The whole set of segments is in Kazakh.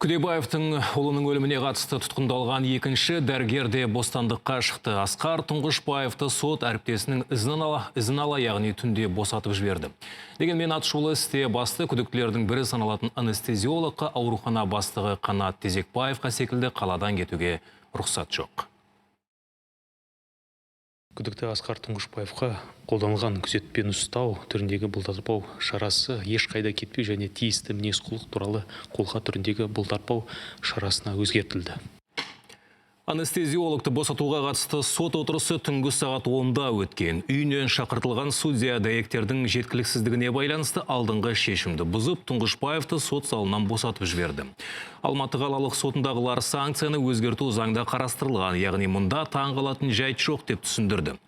Күдебаевтың ұлының өліміне қатысты тұтқындалған екінші дәрігер де бостандыққа шықты. Асқар Тұңғышбаевты сот әріптесінің ізін ала, яғни түнде босатып жіберді. Дегенмен атышулы істе басты күдіктілердің бірі саналатын анестезиологқа аурухана бастығы Қанат Тезекбаевқа секілді қаладан кетуге рұқсат жоқ. Күдікті Асқар Тұңғышбаевқа қолданылған күзетпен ұстау түріндегі бұлтартпау шарасы ешқайда кетпеу және тиісті мінез-құлық туралы қолға түріндегі бұлтартпау шарасына өзгертілді. Анестезиологты босатуға қатысты сот отырысы түнгі сағат 10-да өткен. Үйінен шақыртылған судья дәйектердің жеткіліксіздігіне байланысты алдыңғы шешімді бұзып, Тұңғышбаевты сот залынан босатып жіберді. Алматы қалалық сотындағылар санкцияны өзгерту заңда қарастырылған, яғни мұнда таң қалатын жайт жоқ деп түсіндірді.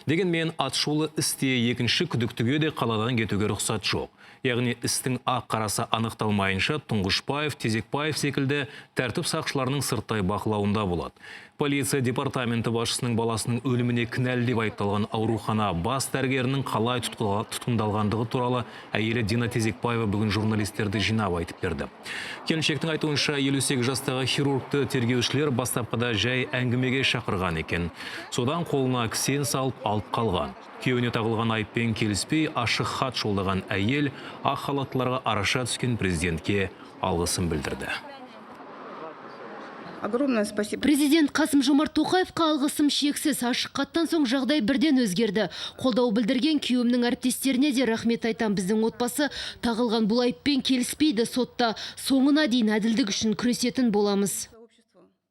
Дегенмен атышулы істе екінші күдіктіге де қаладан кетуге рұқсат жоқ. Яғни істің ақ-қарасы анықталмайынша Тұңғышбаев, Тезекбаев секілді тәртіп сақшыларының сырттай бақылауында болады. Полиция департаменті басшысының баласының өліміне кінәлі деп айыпталған аурухана бас дәрігерінің қалай тұтқындалғандығы туралы әйелі Дина Тезекбаева бүгін журналистерді жинап айтып берді. Келіншектің айтуынша 58 жастағы хирургты тергеушілер бастапқыда жай әңгімеге шақырған екен. Содан қолына кісен салып алып қалған. Күйеуіне тағылған айыппен келіспей ашық хат жолдаған әйел ақ халаттыларға араша түскен президентке алғысын білдірді. Президент Қасым-Жомарт Тоқаевқа алғысым шексіз. Ашық хаттан соң жағдай бірден өзгерді. Қолдау білдірген күйеуімнің әріптестеріне де рахмет айтам. Біздің отбасы тағылған бұл айыппен келіспейді. Сотта соңына дейін әділдік үшін күресетін боламыз.